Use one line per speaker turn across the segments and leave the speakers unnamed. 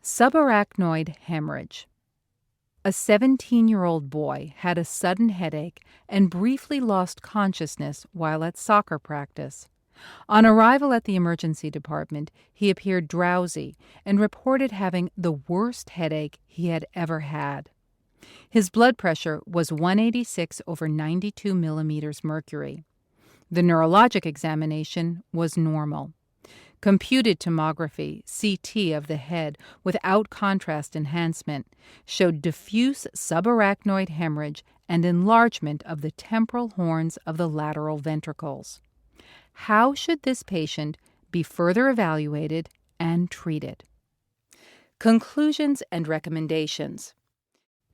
Subarachnoid hemorrhage. A 17-year-old boy had a sudden headache and briefly lost consciousness while at soccer practice. On arrival at the emergency department, he appeared drowsy and reported having the worst headache he had ever had. His blood pressure was 186 over 92 millimeters mercury. The neurologic examination was normal. Computed tomography, CT of the head without contrast enhancement, showed diffuse subarachnoid hemorrhage and enlargement of the temporal horns of the lateral ventricles. How should this patient be further evaluated and treated? Conclusions and recommendations.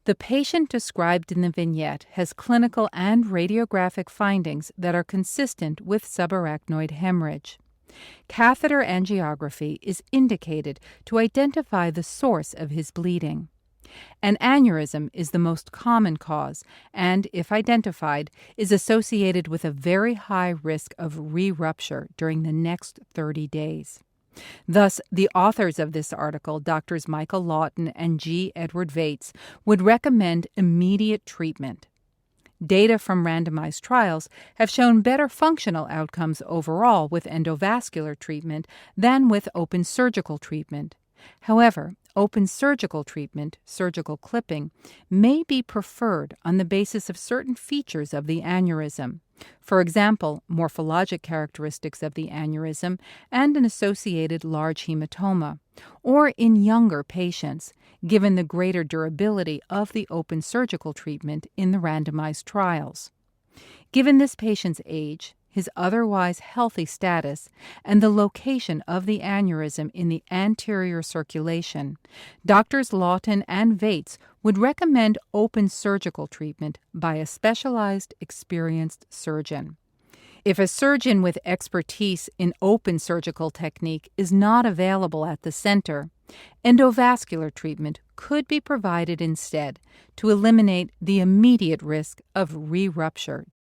The patient described in the vignette has clinical and radiographic findings that are consistent with subarachnoid hemorrhage. Catheter angiography is indicated to identify the source of his bleeding. An aneurysm is the most common cause and, if identified, is associated with a very high risk of rerupture during the next 30 days. Thus, the authors of this article, Drs. Michael Lawton and G. Vates, would recommend immediate treatment. Data from randomized trials have shown better functional outcomes overall with endovascular treatment than with open surgical treatment. However, open surgical treatment, surgical clipping, may be preferred on the basis of certain features of the aneurysm. For example, morphologic characteristics of the aneurysm and an associated large hematoma, or in younger patients, given the greater durability of the open surgical treatment in the randomized trials. Given this patient's age, his otherwise healthy status, and the location of the aneurysm in the anterior circulation, Drs. Lawton and Vates would recommend open surgical treatment by a specialized, experienced surgeon. If a surgeon with expertise in open surgical technique is not available at the center, endovascular treatment could be provided instead to eliminate the immediate risk of rerupture